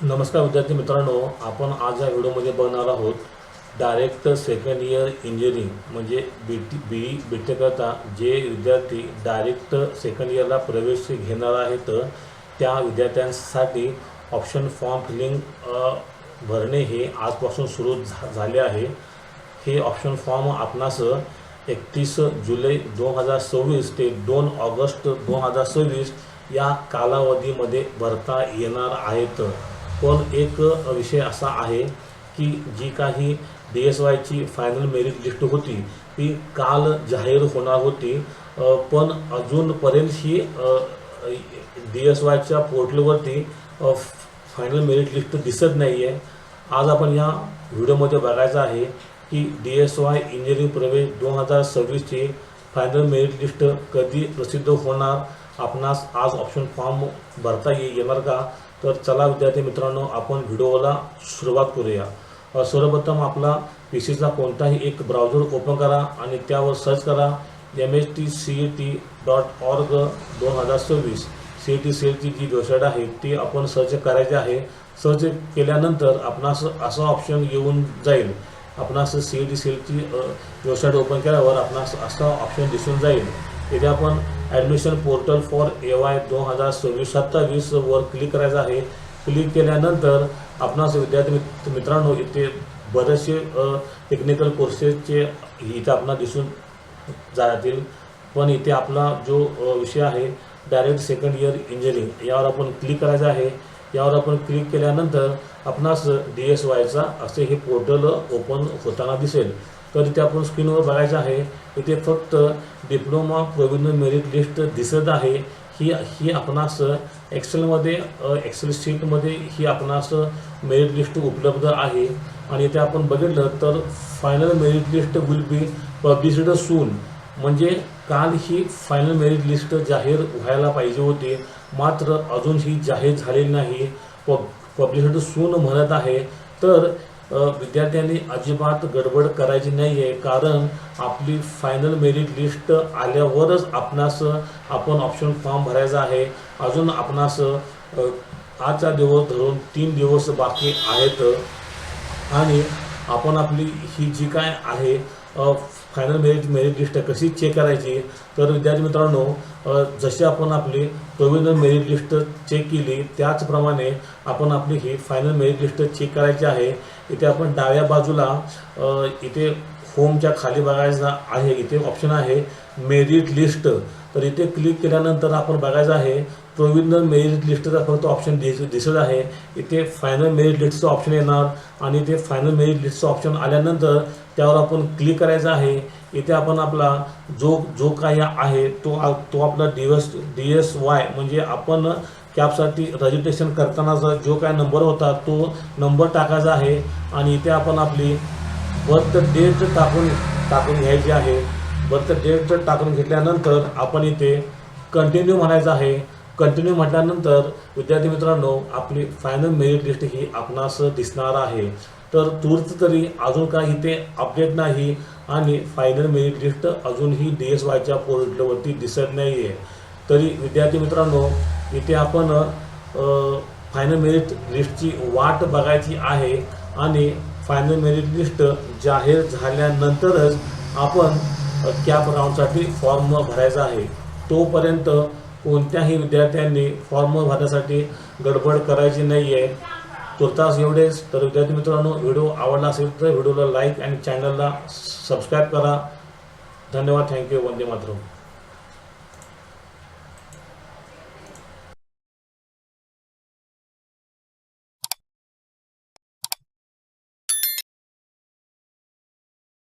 नमस्कार विद्यार्थी मित्रांनो, आपण आज या व्हिडिओमध्ये बघणार आहोत डायरेक्ट सेकंड इयर इंजिनिअरिंग म्हणजे बी टेक करता जे विद्यार्थी डायरेक्ट सेकंड इयरला प्रवेश घेणार आहेत त्या विद्यार्थ्यांसाठी ऑप्शन फॉर्म फिलिंग भरणे हे आजपासून सुरू झाले आहे। हे ऑप्शन फॉर्म आपणास 31 जुलै 2026 ते 2 ऑगस्ट 2026 या कालावधीमध्ये भरता येणार आहेत। पण एक विषय असा आहे की जी काही DSYची फायनल मेरिट लिस्ट होती ती काल जाहीर होणार होती, पण अजूनपर्यंत ही DSYच्या पोर्टलवरती फायनल मेरिट लिस्ट दिसत नाही आहे। आज आपण या व्हिडिओमध्ये बघायचं आहे की DSY इंजिनिअरिंग प्रवेश 2026ची फायनल मेरिट लिस्ट कधी प्रसिद्ध होणार, आपणास आज ऑप्शन फॉर्म भरता येणार का। तर चला विद्यार्थी मित्रांनो, आपण व्हिडिओला सुरुवात करूया। सर्वप्रथम आपला पीसीचा कोणताही एक ब्राउझर ओपन करा आणि त्यावर सर्च करा mhtcet.org 2026। CET सेलची जी वेबसाईट आहे ती आपण सर्च करायची आहे। सर्च केल्यानंतर आपणास असा ऑप्शन येऊन जाईल। आपणास CET सेलची वेबसाईट ओपन केल्यावर आपणास असा ऑप्शन दिसून जाईल। इथे आपण ॲडमिशन पोर्टल फॉर AY 2026-27 वर क्लिक करायचं आहे। क्लिक केल्यानंतर आपणास विद्यार्थी मित्रांनो इथे बरेचसे टेक्निकल कोर्सेसचे इथे आपणास दिसून जातील, पण इथे आपला जो विषय आहे डायरेक्ट सेकंड इयर इंजिनिअरिंग यावर आपण क्लिक करायचं आहे। यावर आपण क्लिक केल्यानंतर आपणास DSYचा असे हे पोर्टल ओपन होताना दिसेल। तर इथे आपण स्क्रीनवर बघायचं आहे, इथे फक्त डिप्लोमा प्रोव्हिजनल मेरिट लिस्ट दिसत आहे। ही आपणास एक्सेल शीटमध्ये ही आपणास मेरिट लिस्ट उपलब्ध आहे। आणि इथे आपण बघितलं तर final merit list will be published soon, म्हणजे काल ही फायनल मेरिट लिस्ट जाहीर व्हायला पाहिजे होती, मात्र अजून ही जाहीर झालेली नाही। पब्लिश्ड सून म्हणत आहे, तर विद्यार्थ्यांनी अजिबात गडबड करायची नाही आहे, कारण आपली फायनल मेरिट लिस्ट आल्यावरच आपणास आपण ऑप्शन फॉर्म भरायचा आहे। अजून आपणास आजचा दिवस धरून 3 दिवस बाकी आहेत आणि आपण आपली ही जी काय आहे फायनल मेरिट लिस्ट कशी चेक करायची। तर विद्यार्थी मित्रांनो, जशी आपण आपली प्रोव्हिजनल मेरिट लिस्ट चेक केली त्याचप्रमाणे आपण आपली ही फायनल मेरिट लिस्ट चेक करायची आहे। इथे आपण डाव्या बाजूला इथे होमच्या खाली बघायचं आहे, इथे ऑप्शन आहे मेरिट लिस्ट। तर इथे क्लिक केल्यानंतर आपण बघायचं आहे प्रोव्हिजनल मेरिट लिस्टचा फक्त ऑप्शन दिसत आहे। इथे फायनल मेरिट लिस्टचं ऑप्शन येणार आणि इथे फायनल मेरिट लिस्टचं ऑप्शन आल्यानंतर त्यावर आपण क्लिक करायचं आहे। इथे आपण आपला जो काही आहे तो आपला DSY म्हणजे आपण कॅपसाठी रजिस्ट्रेशन करतानाचा जो काय नंबर होता तो नंबर टाकायचा आहे आणि इथे आपण आपली बर्थ डेट टाकून घ्यायची आहे। बर्थ डेट टाकून घेतल्यानंतर आपण इथे कंटिन्यू म्हणायचं आहे। कंटिन्यू म्हटल्यानंतर विद्यार्थी मित्रांनो आपली फायनल मेरिट लिस्ट ही आपणास दिसणार आहे। तर तूर्त तरी अजून काही इथे अपडेट नाही आणि फायनल मेरिट लिस्ट अजूनही DSYच्या पोर्टलवरती दिसत नाही आहे। तरी विद्यार्थी मित्रांनो इथे आपण फायनल मेरिट लिस्टची वाट बघायची आहे आणि फायनल मेरिट लिस्ट जाहीर झाल्यानंतरच आपण कॅप राऊंडसाठी फॉर्म भरायचा आहे। तोपर्यंत कोणत्याही विद्यार्थ्यांनी फॉर्म भरण्यासाठी गडबड करायची नाही आहे। तुर्तास एवढेच। तर विद्यार्थी मित्रांनो, व्हिडिओ आवडला असेल तर व्हिडिओला लाईक आणि चॅनलला सबस्क्राईब करा। धन्यवाद, थँक्यू, वंदे मातरम।